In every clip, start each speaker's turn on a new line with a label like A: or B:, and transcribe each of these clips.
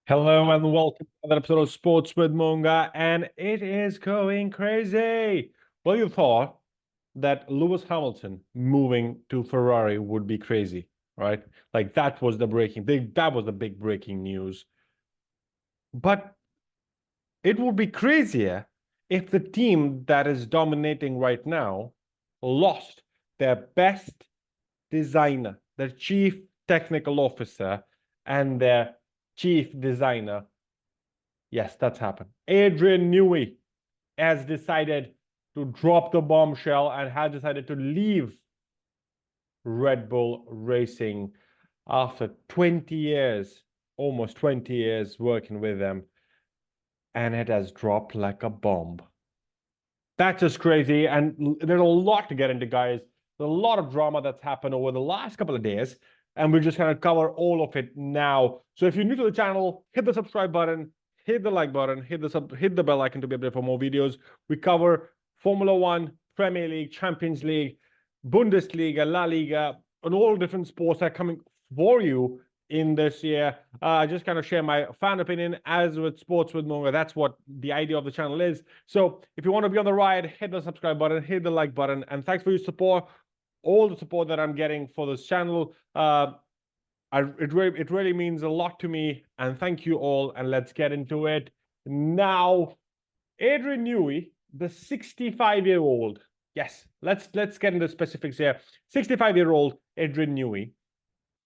A: Hello and welcome to another episode of Sports with Monga, and it is going crazy. Well, you thought that Lewis Hamilton moving to Ferrari would be crazy, right? Like that was the big breaking news. But it would be crazier if the team that is dominating right now lost their best designer, their chief technical officer, and their chief designer. Yes, that's happened. Adrian Newey has decided to drop the bombshell and has decided to leave Red Bull Racing after 20 years, almost 20 years working with them, and it has dropped like a bomb. That's just crazy, and there's a lot to get into, guys. There's a lot of drama that's happened over the last couple of days, and we're just going to cover all of it now. So if you're new to the channel, hit the subscribe button, hit the like button, hit the bell icon to be updated for more videos. We cover Formula One, Premier League, Champions League, Bundesliga, La Liga, and all different sports that are coming for you in this year. I just kind of share my fan opinion as with Sports with Monga. That's what the idea of the channel is. So if you want to be on the ride, hit the subscribe button, hit the like button, and thanks for your support, all the support that I'm getting for this channel. It really means a lot to me, and thank you all, and let's get into it. Now, Adrian Newey, the 65-year-old, yes, let's get into specifics here. 65-year-old Adrian Newey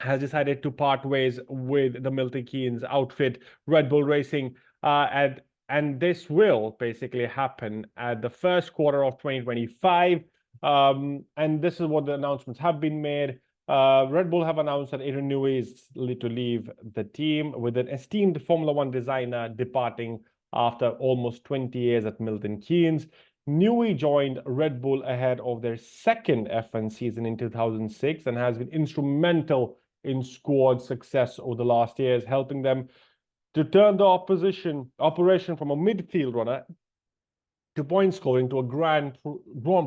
A: has decided to part ways with the Milton Keynes outfit, Red Bull Racing, and this will basically happen at the first quarter of 2025. And this is what the announcements have been made. Red Bull have announced that Adrian Newey is to leave the team, with an esteemed Formula One designer departing after almost 20 years at Milton Keynes. Newey joined Red Bull ahead of their second F1 season in 2006 and has been instrumental in squad success over the last years, helping them to turn the operation from a midfield runner to point scoring to a Grand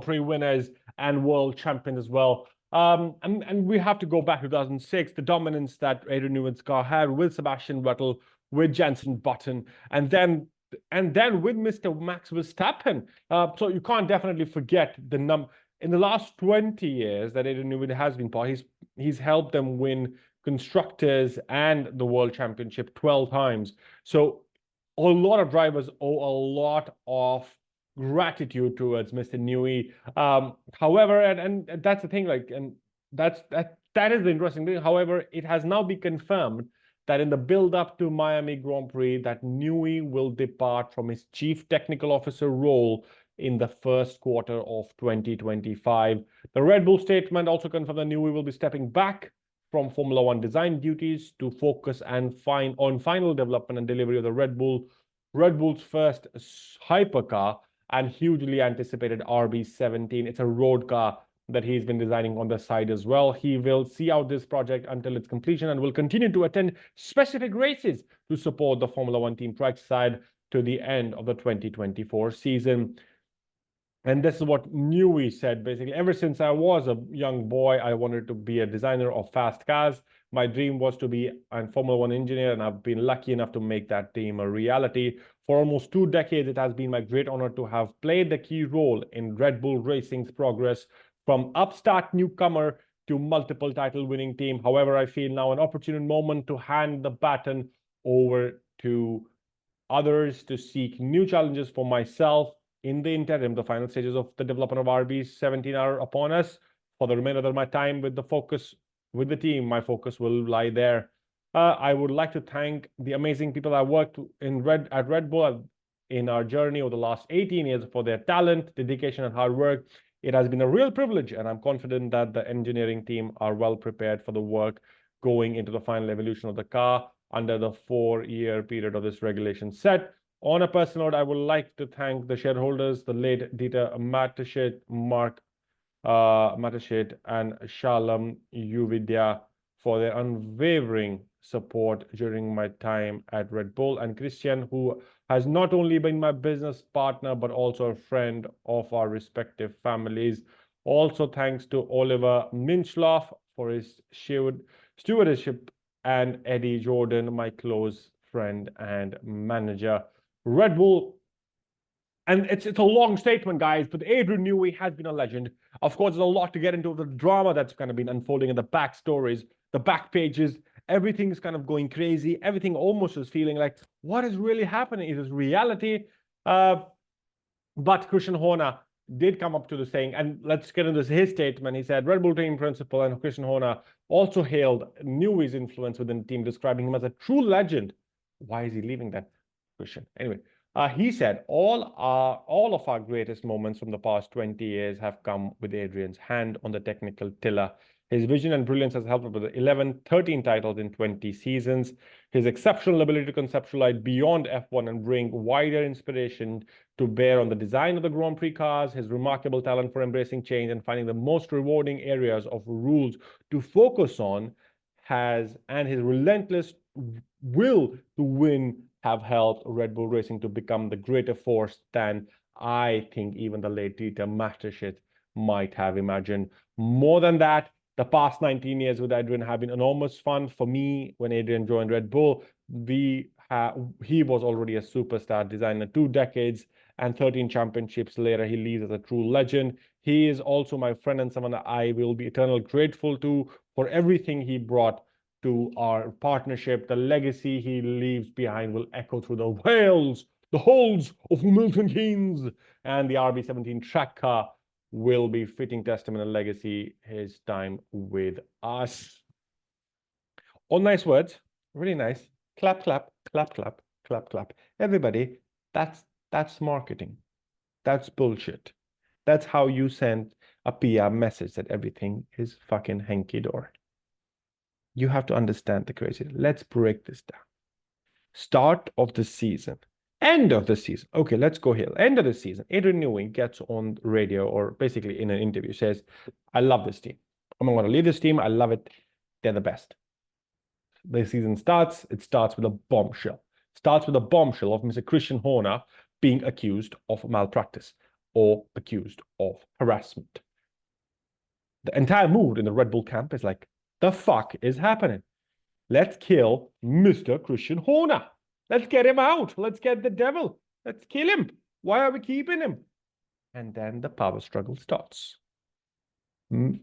A: Prix winners and world champion as well. And we have to go back to 2006, the dominance that Adrian Newey's car had with Sebastian Vettel, with Jenson Button, and then with Mr. Max Verstappen. So you can't definitely forget the number. In the last 20 years that Adrian Newey has been part, he's helped them win constructors and the world championship 12 times. So a lot of drivers owe a lot of gratitude towards Mr. Newey. However, and that's the thing, like, and that is the interesting thing. However, it has now been confirmed that in the build-up to Miami Grand Prix, that Newey will depart from his chief technical officer role in the first quarter of 2025. The Red Bull statement also confirmed that Newey will be stepping back from Formula One design duties to focus on final development and delivery of the Red Bull's first hypercar and hugely anticipated RB17. It's a road car that he's been designing on the side as well. He will see out this project until its completion and will continue to attend specific races to support the Formula One team trackside to the end of the 2024 season. And this is what Newey said, basically. Ever since I was a young boy, I wanted to be a designer of fast cars. My dream was to be a Formula One engineer, and I've been lucky enough to make that dream a reality. For almost 2 decades, it has been my great honor to have played the key role in Red Bull Racing's progress from upstart newcomer to multiple title-winning team. However, I feel now an opportune moment to hand the baton over to others to seek new challenges for myself. In the interim, the final stages of the development of RB17 are upon us. For the remainder of my time with the team, my focus will lie there. I would like to thank the amazing people I worked at Red Bull in our journey over the last 18 years for their talent, dedication, and hard work. It has been a real privilege, and I'm confident that the engineering team are well prepared for the work going into the final evolution of the car under the 4-year period of this regulation set. On a personal note, I would like to thank the shareholders, the late Dieter Mateschit, Mark Mateschit, and Shalom Uvidya for their unwavering support during my time at Red Bull, and Christian, who has not only been my business partner, but also a friend of our respective families. Also, thanks to Oliver Minchloff for his stewardship, and Eddie Jordan, my close friend and manager. Red Bull, and it's a long statement, guys, but Adrian Newey has been a legend. Of course, there's a lot to get into the drama that's kind of been unfolding in the back stories, the back pages. Everything's kind of going crazy. Everything almost is feeling like, what is really happening? Is this reality? But Christian Horner did come up to the saying, and let's get into his statement. He said, Red Bull team principal and Christian Horner also hailed Newey's influence within the team, describing him as a true legend. Why is he leaving that, Christian? Anyway, he said, all of our greatest moments from the past 20 years have come with Adrian's hand on the technical tiller. His vision and brilliance has helped with 13 titles in 20 seasons. His exceptional ability to conceptualize beyond F1 and bring wider inspiration to bear on the design of the Grand Prix cars, his remarkable talent for embracing change and finding the most rewarding areas of rules to focus on, and his relentless will to win have helped Red Bull Racing to become the greater force than I think even the late Dieter Mateschitz might have imagined. More than that, the past 19 years with Adrian have been enormous fun for me. When Adrian joined Red Bull, he was already a superstar designer. 2 decades and 13 championships later, he leaves as a true legend. He is also my friend and someone I will be eternally grateful to for everything he brought to our partnership. The legacy he leaves behind will echo through the halls of Milton Keynes, and the RB17 track car will be fitting testament and legacy his time with us. All nice words, really nice. Clap, clap, clap, clap, clap, clap. Everybody, that's marketing. That's bullshit. That's how you send a PR message that everything is fucking hanky-dory. You have to understand the crazy. Let's break this down. Start of the season. End of the season. Okay, let's go here. End of the season. Adrian Newey gets on radio or basically in an interview says, I love this team. I'm going to leave this team. I love it. They're the best. The season starts. It starts with a bombshell. Starts with a bombshell of Mr. Christian Horner being accused of malpractice or accused of harassment. The entire mood in the Red Bull camp is like, the fuck is happening? Let's kill Mr. Christian Horner. Let's get him out. Let's get the devil. Let's kill him. Why are we keeping him? And then the power struggle starts. Dieter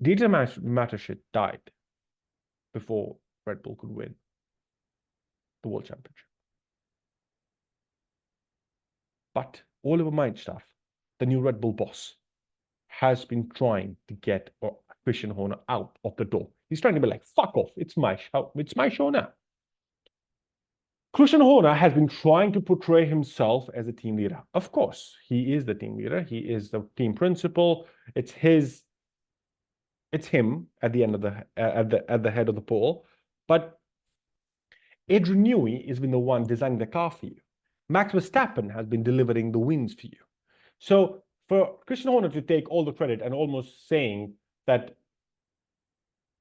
A: Mateschitz died before Red Bull could win the World Championship. But Oliver Meinstaff, the new Red Bull boss, has been trying to get Christian Horner out of the door. He's trying to be like, fuck off. It's my show. It's my show now. Christian Horner has been trying to portray himself as a team leader. Of course, he is the team leader. He is the team principal. It's him at the end of at the head of the pole. But Adrian Newey has been the one designing the car for you. Max Verstappen has been delivering the wins for you. So for Christian Horner to take all the credit and almost saying that,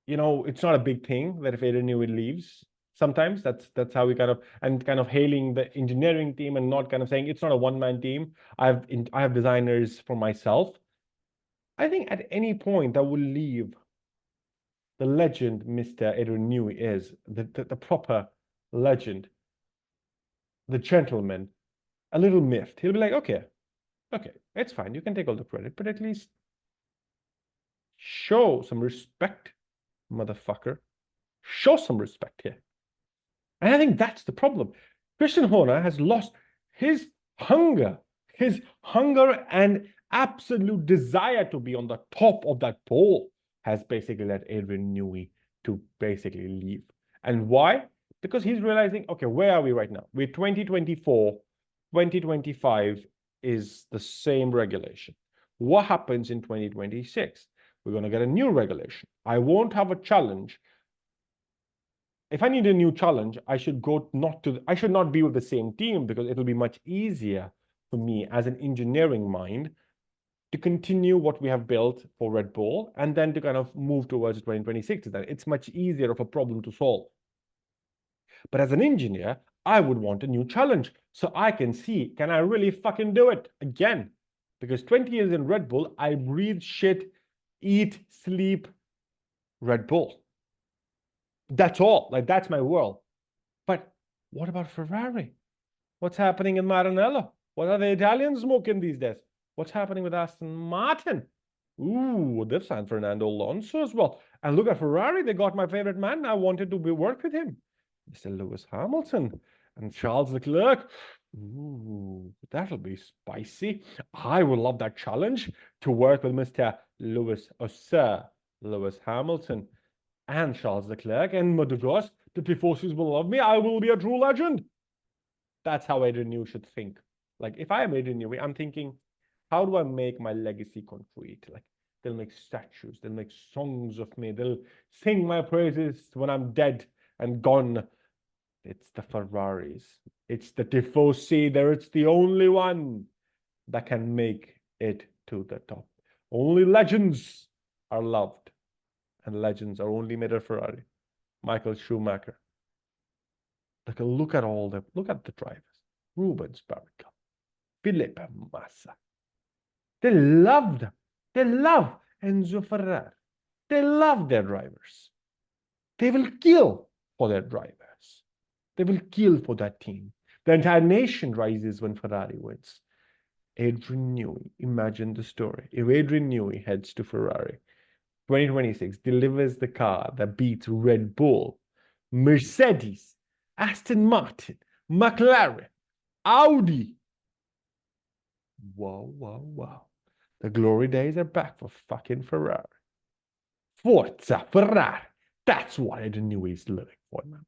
A: you know, it's not a big thing that if Adrian Newey leaves, sometimes that's how we kind of hailing the engineering team and not kind of saying it's not a one-man team. I have designers for myself. I think at any point that will leave the legend Mr. Adrian Newey is, the proper legend, the gentleman, a little miffed. He'll be like, okay, it's fine. You can take all the credit, but at least show some respect, motherfucker. Show some respect here. And I think that's the problem. Christian Horner has lost his hunger and absolute desire to be on the top of that pole has basically led Adrian Newey to basically leave. And why? Because he's realizing, okay, where are we right now? We're 2024, 2025 is the same regulation. What happens in 2026? We're going to get a new regulation. I won't have a challenge. If I need a new challenge, I should not be with the same team because it'll be much easier for me as an engineering mind to continue what we have built for Red Bull and then to kind of move towards 2026. It's much easier of a problem to solve. But as an engineer, I would want a new challenge so I can see, can I really fucking do it again? Because 20 years in Red Bull, I breathe shit, eat, sleep, Red Bull. That's all. Like, that's my world. But What about Ferrari? What's happening in Maranello? What are the Italians smoking these days? What's happening with Aston Martin? Ooh, they've signed Fernando Alonso as well. And look at Ferrari. They got my favorite man. I wanted to work with him. Mr. Lewis Hamilton and Charles Leclerc. Ooh, that'll be spicy. I would love that challenge to work with Mr. Lewis or Sir Lewis Hamilton and Charles Leclerc and Motocross. The Tifosis will love me. I will be a true legend. That's how Adrian Newey should think. Like, if I am Adrian Newey, I'm thinking, how do I make my legacy concrete? Like, they'll make statues, they'll make songs of me, they'll sing my praises when I'm dead and gone. It's the Ferraris, it's the Tifosi. It's the only one that can make it to the top. Only legends are loved, and legends are only made of Ferrari. Michael Schumacher. Look at the drivers. Rubens Barrichello, Felipe Massa. They love them. They love Enzo Ferrari. They love their drivers. They will kill for their drivers. They will kill for that team. The entire nation rises when Ferrari wins. Adrian Newey, imagine the story. If Adrian Newey heads to Ferrari, 2026, delivers the car that beats Red Bull, Mercedes, Aston Martin, McLaren, Audi. Wow, wow, wow. The glory days are back for fucking Ferrari. Forza Ferrari. That's what Adrian Newey is living for in my mind.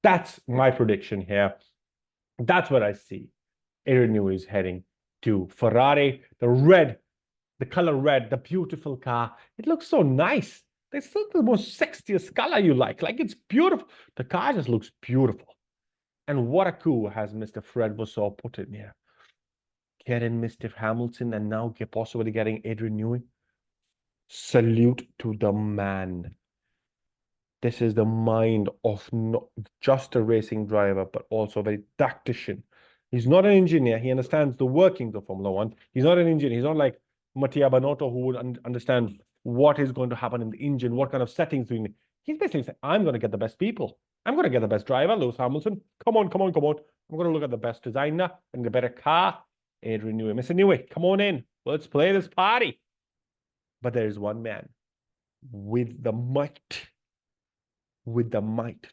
A: That's my prediction here. That's what I see. Adrian Newey is heading to Ferrari. The color red, the beautiful car. It looks so nice. It's still the most sexiest color you like. Like, it's beautiful. The car just looks beautiful. And what a coup has Mr. Fred Vasseur put in here. Get in Mr. Hamilton and now possibly getting Adrian Newey. Salute to the man. This is the mind of not just a racing driver, but also a very tactician. He's not an engineer. He understands the workings of Formula One. He's not an engineer. He's not like Mattia Binotto, who would understand what is going to happen in the engine, what kind of settings we need. He's basically saying, I'm going to get the best people. I'm going to get the best driver, Lewis Hamilton. Come on, come on, come on. I'm going to look at the best designer and the better car. Adrian Newey. Mr. Newey, come on in. Let's play this party. But there is one man with the might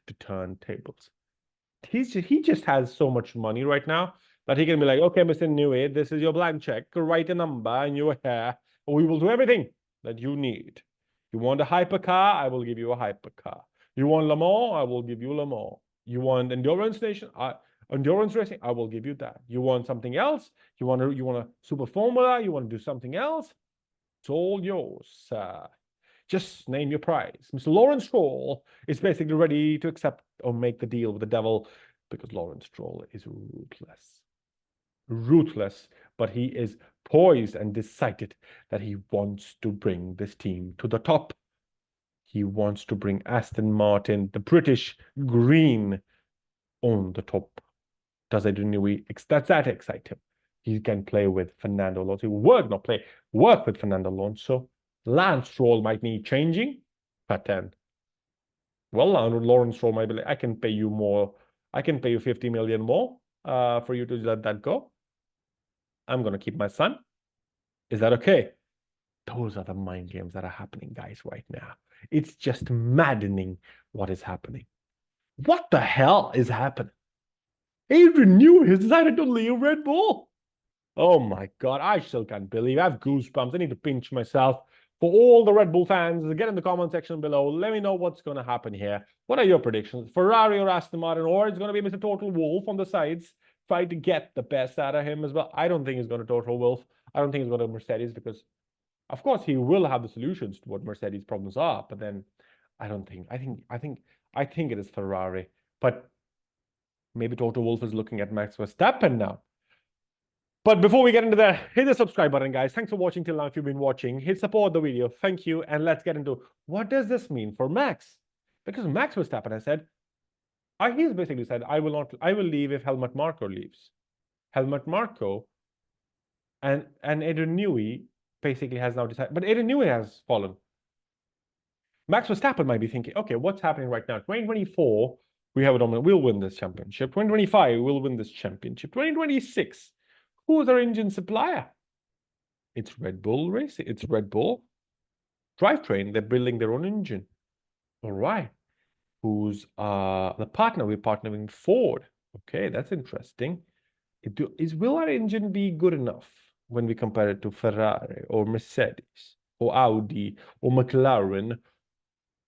A: to turn tables. He just has so much money right now that he can be like, okay, Mr. Newey, this is your blank check. Write a number and your hair. We will do everything that you need. You want a hypercar? I will give you a hypercar. You want Le Mans? I will give you Le Mans. You want endurance racing? I will give you that. You want something else? You want a super formula? You want to do something else? It's all yours. Just name your price. Mr. Lawrence Stroll is basically ready to accept or make the deal with the devil, because Lawrence Stroll is ruthless. Ruthless, but he is poised and decided that he wants to bring this team to the top. He wants to bring Aston Martin, the British green, on the top. Does that excite him? He can play with Fernando Alonso. Work with Fernando Alonso. Lance Stroll might need changing, but then, well, Lawrence Stroll might be like, I can pay you more. I can pay you 50 million more for you to let that go. I'm going to keep my son. Is that okay? Those are the mind games that are happening, guys, right now. It's just maddening what is happening. What the hell is happening? Adrian Newey has decided to leave Red Bull. Oh my God, I still can't believe. I have goosebumps. I need to pinch myself. For all the Red Bull fans, get in the comment section below. Let me know what's going to happen here. What are your predictions? Ferrari or Aston Martin? Or it's going to be Mr. Total Wolf on the sides, trying to get the best out of him as well. I don't think he's going to Total Wolf. I don't think he's going to Mercedes, because, of course, he will have the solutions to what Mercedes' problems are. But then, I don't think. I think it is Ferrari. But maybe Total Wolf is looking at Max Verstappen now. But before we get into that, hit the subscribe button, guys. Thanks for watching till now. If you've been watching, hit support the video. Thank you. And let's get into what does this mean for Max? Because Max Verstappen has said, he's basically said, I will leave if Helmut Marko leaves. Helmut Marko and Adrian Newey basically has now decided, but Adrian Newey has fallen. Max Verstappen might be thinking, okay, what's happening right now? 2024, We have a dominant. We'll win this championship. 2025, we'll win this championship. 2026, who's our engine supplier? It's Red Bull Racing. It's Red Bull Drivetrain. They're building their own engine. All right. Who's the partner? We're partnering with Ford. Okay, that's interesting. Will our engine be good enough when we compare it to Ferrari or Mercedes or Audi or McLaren?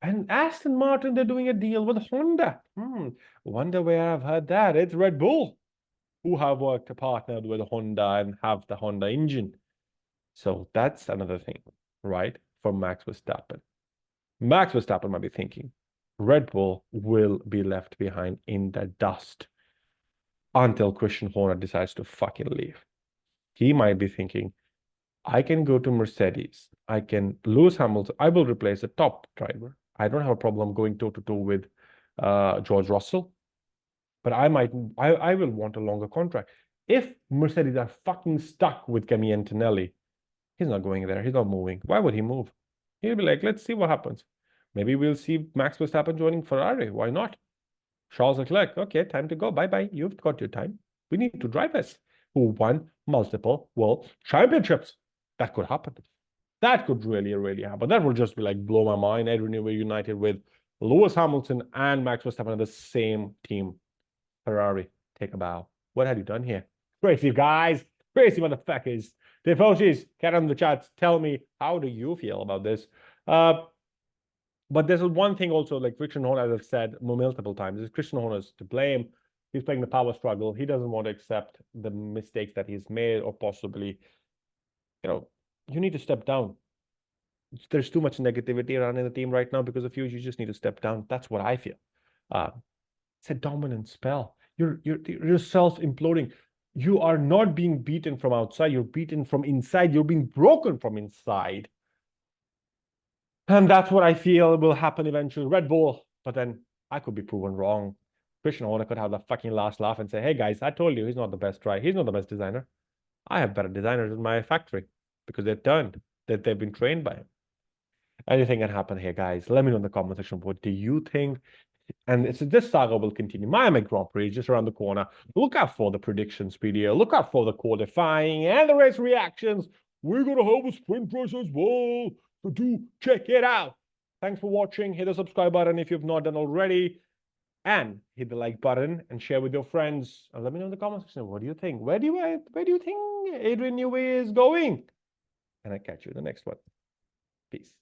A: And Aston Martin, they're doing a deal with Honda. Wonder where I've heard that. It's Red Bull who have partnered with Honda and have the Honda engine. So that's another thing, right? For Max Verstappen. Max Verstappen might be thinking, Red Bull will be left behind in the dust until Christian Horner decides to fucking leave. He might be thinking, I can go to Mercedes. I can lose Hamilton. I will replace the top driver. I don't have a problem going toe-to-toe with George Russell. But I will want a longer contract. If Mercedes are fucking stuck with Kimi Antonelli, he's not going there. He's not moving. Why would he move? He'll be like, let's see what happens. Maybe we'll see Max Verstappen joining Ferrari. Why not? Charles Leclerc, okay, time to go. Bye-bye. You've got your time. We need two drivers who won multiple world championships. That could happen. That could really, really happen. That will just be like blow my mind. Adrian Newey united with Lewis Hamilton and Max Verstappen on the same team. Ferrari, take a bow. What have you done here? Crazy guys. Crazy motherfuckers. Devotees, get on the chats. Tell me, how do you feel about this? But there's one thing also, like Christian Horner, as I've said multiple times, is Christian Horner's to blame. He's playing the power struggle. He doesn't want to accept the mistakes that he's made, or possibly, you need to step down. There's too much negativity around in the team right now because of you. You just need to step down. That's what I feel. It's a dominant spell. You're self-imploding. You are not being beaten from outside. You're beaten from inside. You're being broken from inside. And that's what I feel will happen eventually. Red Bull. But then I could be proven wrong. Christian Horner could have the fucking last laugh and say, hey guys, I told you he's not the best driver. He's not the best designer. I have better designers in my factory because they've been trained by him. Anything can happen here, guys. Let me know in the comment section. What do you think? And this saga will continue. Miami Grand Prix is just around the corner. Look out for the predictions video. Look out for the qualifying and the race reactions. We're going to have a sprint race as well. So do check it out. Thanks for watching. Hit the subscribe button if you've not done already. And hit the like button and share with your friends. And let me know in the comment section. What do you think? Where do you think Adrian Newey is going? And I'll catch you in the next one. Peace.